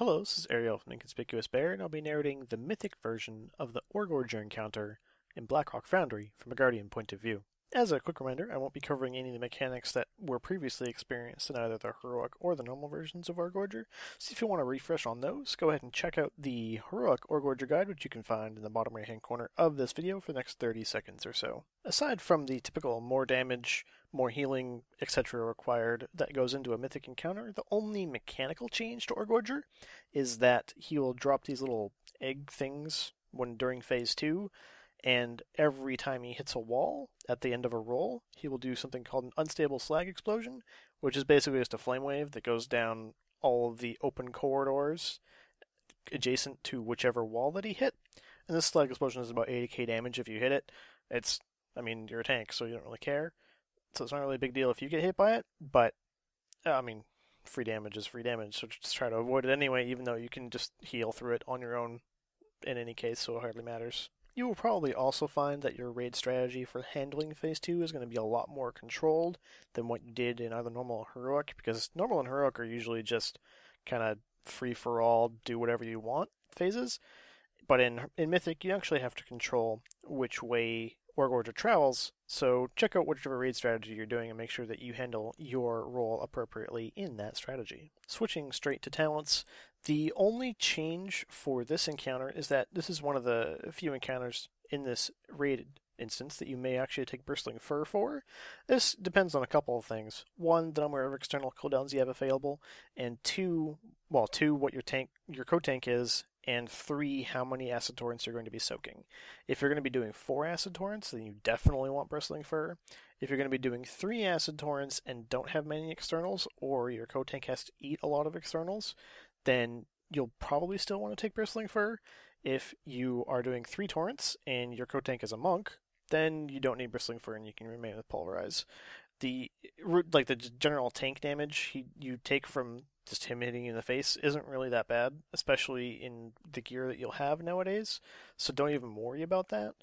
Hello, this is Arielle from Inconspicuous Bear, and I'll be narrating the mythic version of the Oregorger encounter in Blackrock Foundry from a Guardian point of view. As a quick reminder, I won't be covering any of the mechanics that were previously experienced in either the heroic or the normal versions of Oregorger, so if you want to refresh on those, go ahead and check out the heroic Oregorger guide, which you can find in the bottom right hand corner of this video for the next 30 seconds or so. Aside from the typical more damage, more healing, etc. required that goes into a mythic encounter, the only mechanical change to Oregorger is that he will drop these little egg things during phase 2, and every time he hits a wall at the end of a roll, he will do something called an unstable slag explosion, which is basically just a flame wave that goes down all of the open corridors adjacent to whichever wall that he hit. And this slag explosion is about 80k damage if you hit it. You're a tank, so you don't really care. So it's not really a big deal if you get hit by it, but, free damage is free damage, so just try to avoid it anyway, even though you can just heal through it on your own in any case, so it hardly matters. You will probably also find that your raid strategy for handling phase 2 is going to be a lot more controlled than what you did in either normal or heroic, because normal and heroic are usually just kind of free-for-all, do whatever you want phases, but in Mythic you actually have to control which way Oregorger travels, so check out whichever raid strategy you're doing and make sure that you handle your role appropriately in that strategy. Switching straight to talents, the only change for this encounter is that this is one of the few encounters in this raid instance that you may actually take Bristling Fur for. This depends on a couple of things. One, the number of external cooldowns you have available, and two, what your code tank is, and 3, how many acid torrents you're going to be soaking. If you're going to be doing 4 acid torrents, then you definitely want Bristling Fur. If you're going to be doing 3 acid torrents and don't have many externals, or your code tank has to eat a lot of externals, then you'll probably still want to take Bristling Fur. If you are doing 3 torrents and your code tank is a monk, then you don't need Bristling Fur and you can remain with Pulverize. The general tank damage you take from just him hitting you in the face isn't really that bad, especially in the gear that you'll have nowadays, so don't even worry about that.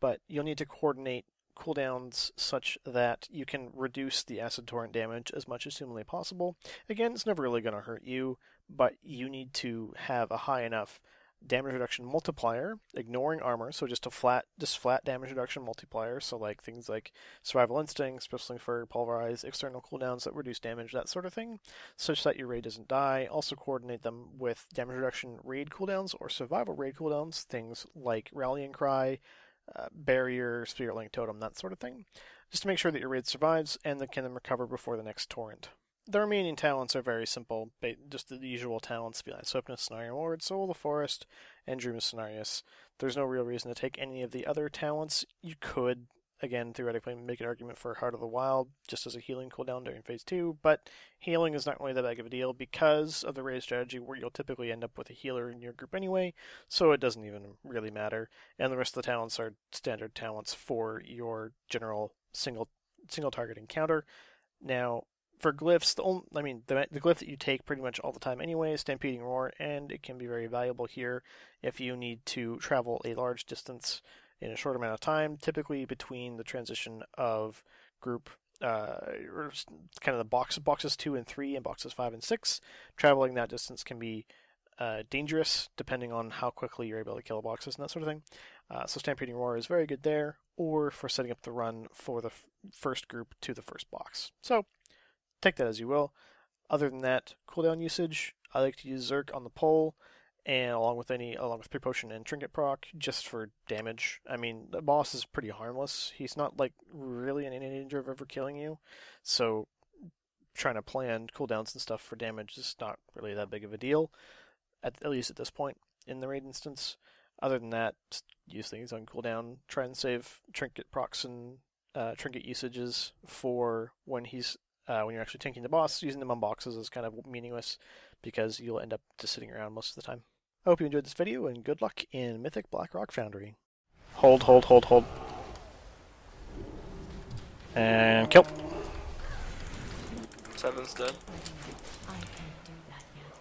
But you'll need to coordinate cooldowns such that you can reduce the acid torrent damage as much as humanly possible. Again, it's never really going to hurt you, but you need to have a high enough damage reduction multiplier, ignoring armor, so just flat damage reduction multiplier, so like things like Survival Instincts, Bristling Fur, Pulverize, external cooldowns that reduce damage, that sort of thing, such that your raid doesn't die. Also coordinate them with damage reduction raid cooldowns or survival raid cooldowns, things like Rallying Cry, Barrier, Spirit Link Totem, that sort of thing, just to make sure that your raid survives and that can then recover before the next torrent. The remaining talents are very simple, just the usual talents: Feline Swiftness, Cenarian Ward, Soul of the Forest, and Dream of Cenarius. There's no real reason to take any of the other talents. You could, again, theoretically make an argument for Heart of the Wild, just as a healing cooldown during phase 2, but healing is not really that big of a deal because of the raid strategy where you'll typically end up with a healer in your group anyway, so it doesn't even really matter, and the rest of the talents are standard talents for your general single target encounter. Now, for glyphs, the glyph that you take pretty much all the time anyway is Stampeding Roar, and it can be very valuable here if you need to travel a large distance in a short amount of time, typically between the transition of group, or kind of the boxes 2 and 3 and boxes 5 and 6. Traveling that distance can be dangerous depending on how quickly you're able to kill boxes and that sort of thing. So Stampeding Roar is very good there, or for setting up the run for the first group to the first box. So take that as you will. Other than that, cooldown usage, I like to use Zerk on the pole, and along with Pre-Potion and Trinket proc, just for damage. I mean, the boss is pretty harmless. He's not really in any danger of ever killing you, so trying to plan cooldowns and stuff for damage is not really that big of a deal, at least at this point in the raid instance. Other than that, just use things on cooldown. Try and save Trinket procs and Trinket usages for when you're actually tanking the boss. Using them on boxes is kind of meaningless because you'll end up just sitting around most of the time. I hope you enjoyed this video, and good luck in Mythic Blackrock Foundry. Hold. And kill. 7's dead. I can't do that yet.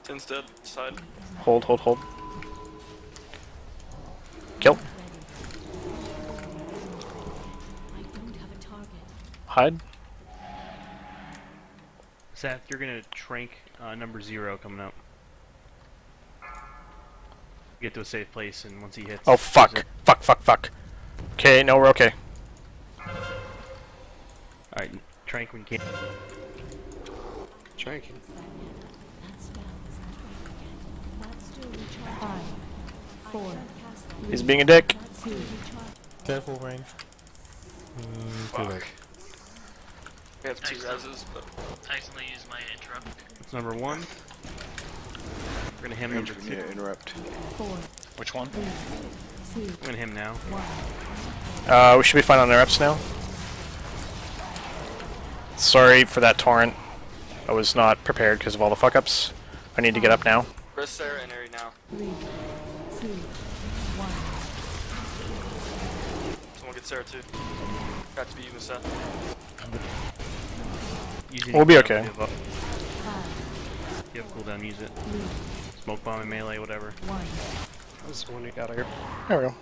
10's dead. Side. Hold. Kill. Hide. Seth, you're gonna trank number 0 coming up. Get to a safe place, and once he hits. Oh fuck! Fuck! Okay, no, we're okay. Alright, trank when you can. Tranking. 5, 4, He's being a dick. 2, Careful range. Too late. We have 2 reses, but accidentally use my interrupt. That's number 1. We're gonna him number 2. interrupt. 4, Which one? 3, 2, I'm gonna him now. 1. We should be fine on their reps now. Sorry for that torrent. I was not prepared because of all the fuck-ups. I need to get up now. Where's Sarah and Ari now? 3, 2, 1. Someone get Sarah too. Got to be you, Seth. We'll be okay. If you have cooldown, use it. Smoke bomb and melee, whatever. 1. This is the one you got here. There we go.